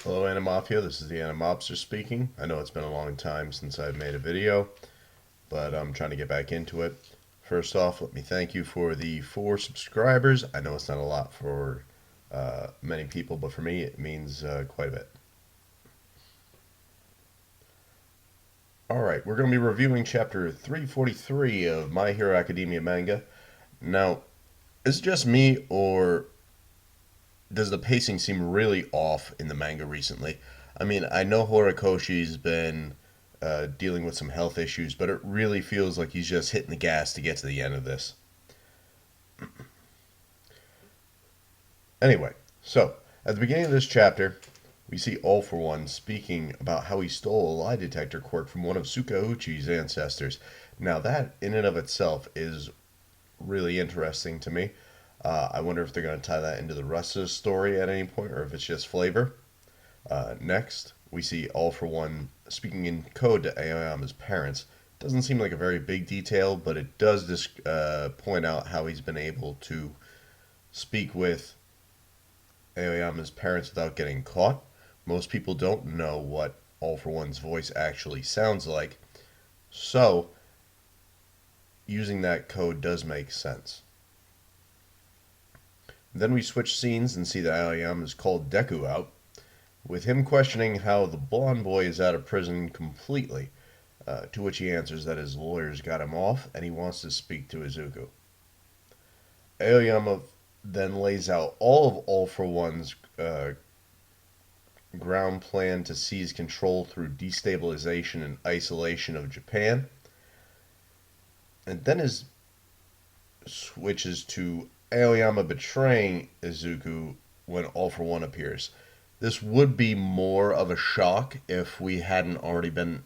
Hello Animafia, this is the Animobster speaking. I know it's been a long time since I've made a video, but I'm trying to get back into it. First off, let me thank you for the 4 subscribers. I know it's not a lot for many people, but for me it means quite a bit. Alright, we're going to be reviewing chapter 343 of My Hero Academia manga. Now, is it just me, or does the pacing seem really off in the manga recently? I mean, I know Horikoshi's been dealing with some health issues, but it really feels like he's just hitting the gas to get to the end of this. Anyway, so at the beginning of this chapter, we see All For One speaking about how he stole a lie detector quirk from one of Tsukauchi's ancestors. Now, that in and of itself is really interesting to me. I wonder if they're going to tie that into the rest of the story at any point, or if it's just flavor. Next, we see All For One speaking in code to Aoyama's parents. Doesn't seem like a very big detail, but it does point out how he's been able to speak with Aoyama's parents without getting caught. Most people don't know what All For One's voice actually sounds like, so using that code does make sense. Then we switch scenes and see that Aoyama's called Deku out, with him questioning how the blonde boy is out of prison completely, to which he answers that his lawyers got him off and he wants to speak to Izuku. Aoyama then lays out All For One's ground plan to seize control through destabilization and isolation of Japan, and then switches to Aoyama betraying Izuku when All For One appears. This would be more of a shock if we hadn't already been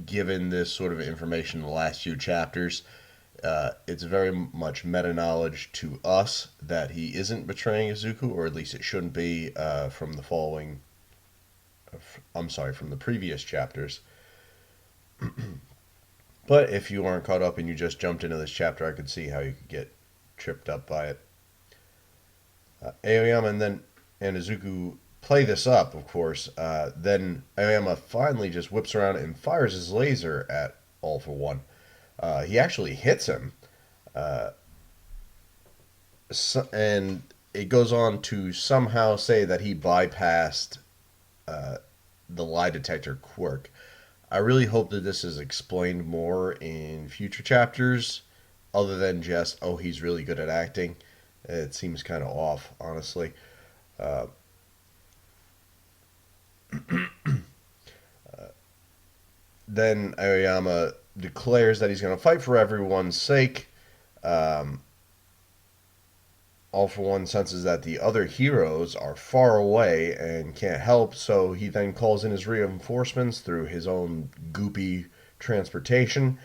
given this sort of information in the last few chapters. It's very much meta knowledge to us that he isn't betraying Izuku, or at least it shouldn't be from the following. From the previous chapters. But if you aren't caught up and you just jumped into this chapter, I could see how you could get tripped up by it. Aoyama and Izuku play this up, of course. Then Aoyama finally just whips around and fires his laser at All For One. He actually hits him. And it goes on to somehow say that he bypassed the lie detector quirk. I really hope that this is explained more in future chapters, other than just, oh, he's really good at acting. It seems kind of off, honestly. Then Aoyama declares that he's going to fight for everyone's sake. All For One senses that the other heroes are far away and can't help, so he then calls in his reinforcements through his own goopy transportation,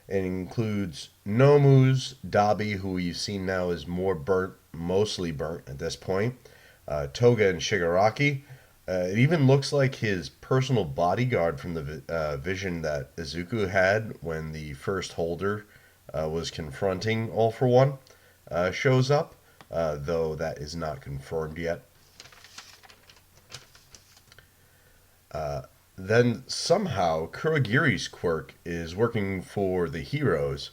and includes Nomu's, Dabi, who we've seen now is mostly burnt at this point, Toga and Shigaraki. It even looks like his personal bodyguard from the vision that Izuku had when the first holder was confronting All For One shows up, though that is not confirmed yet. Then somehow Kurogiri's quirk is working for the heroes.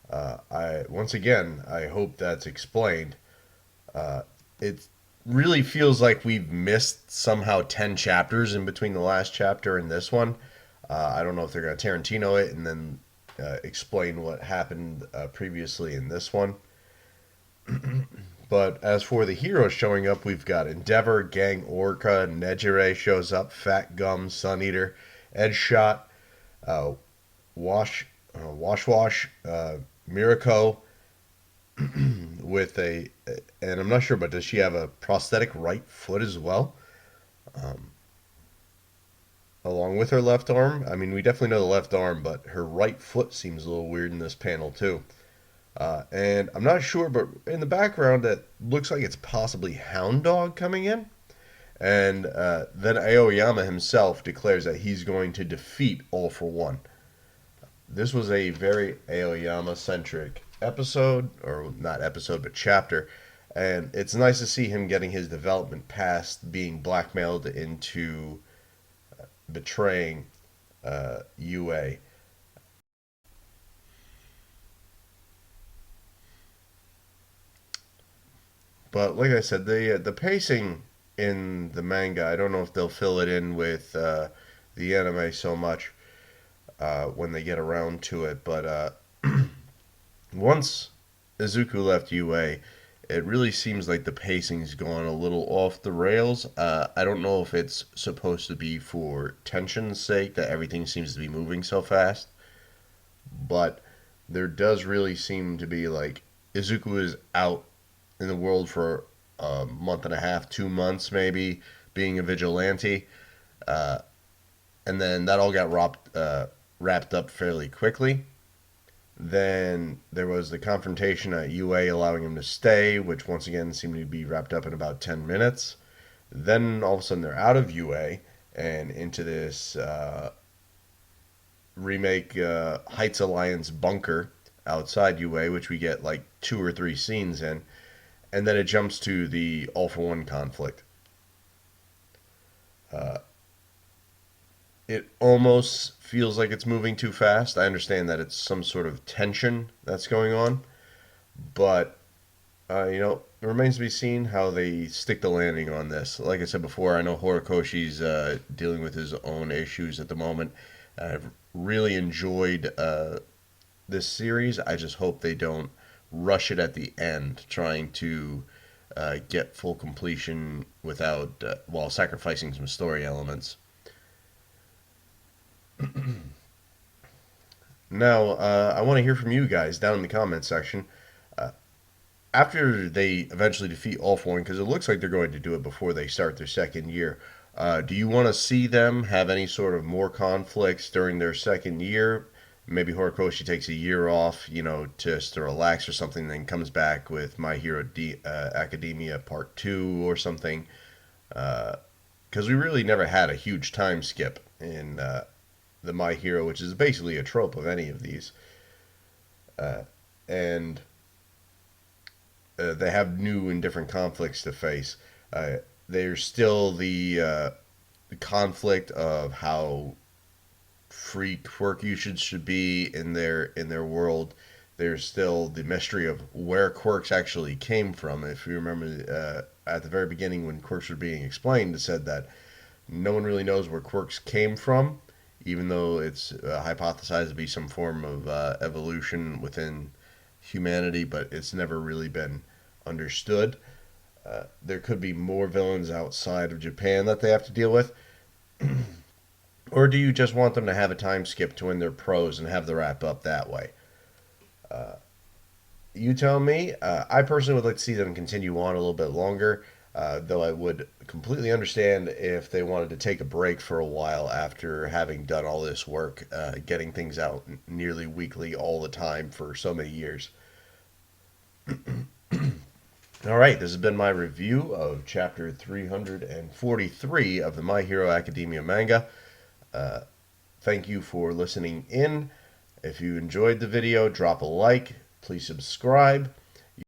Once again, I hope that's explained. It really feels like we've missed somehow 10 chapters in between the last chapter and this one. I don't know if they're going to Tarantino it and then explain what happened previously in this one. But as for the heroes showing up, we've got Endeavor, Gang Orca, Nejire shows up, Fat Gum, Sun Eater, Edgeshot, Wash, Mirako, with and I'm not sure, but does she have a prosthetic right foot as well? Along with her left arm? I mean, we definitely know the left arm, but her right foot seems a little weird in this panel too. And I'm not sure, but in the background, it looks like it's possibly Hound Dog coming in. And then Aoyama himself declares that he's going to defeat All For One. This was a very Aoyama-centric episode, or not episode, but chapter. And it's nice to see him getting his development past being blackmailed into betraying UA. But like I said, the pacing in the manga, I don't know if they'll fill it in with the anime so much when they get around to it. But once Izuku left UA, it really seems like the pacing's gone a little off the rails. I don't know if it's supposed to be for tension's sake that everything seems to be moving so fast, but there does really seem to be like Izuku is out in the world for a month and a half, 2 months maybe, being a vigilante, uh, and then that all got wrapped up fairly quickly. Then there was the confrontation at UA allowing him to stay, which once again seemed to be wrapped up in about 10 minutes. Then all of a sudden they're out of UA and into this remake Heights Alliance bunker outside UA, which we get like 2 or 3 scenes in. And then it jumps to the All for One conflict. Uh, it almost feels like it's moving too fast. I understand that it's some sort of tension that's going on, but it remains to be seen how they stick the landing on this. Like I said before, I know Horikoshi's dealing with his own issues at the moment. I've really enjoyed this series. I just hope they don't rush it at the end, trying to get full completion without while sacrificing some story elements. Now, I want to hear from you guys down in the comments section. Uh, After they eventually defeat All For One, because it looks like they're going to do it before they start their second year, do you want to see them have any sort of more conflicts during their second year? Maybe Horikoshi takes a year off, just to relax or something, then comes back with My Hero Academia Part 2 or something. Because we really never had a huge time skip in the My Hero, which is basically a trope of any of these. And they have new and different conflicts to face. There's still the conflict of how free quirk usage should be in their world. There's still the mystery of where quirks actually came from. If you remember at the very beginning when quirks were being explained, it said that no one really knows where quirks came from, even though it's hypothesized to be some form of evolution within humanity, but it's never really been understood. There could be more villains outside of Japan that they have to deal with. Or do you just want them to have a time skip to win their pros and have the wrap up that way? Uh, you tell me. I personally would like to see them continue on a little bit longer, though I would completely understand if they wanted to take a break for a while after having done all this work, getting things out nearly weekly all the time for so many years. All right, this has been my review of chapter 343 of the My Hero Academia manga. Uh, Thank you for listening in. If you enjoyed the video, drop a like. Please subscribe.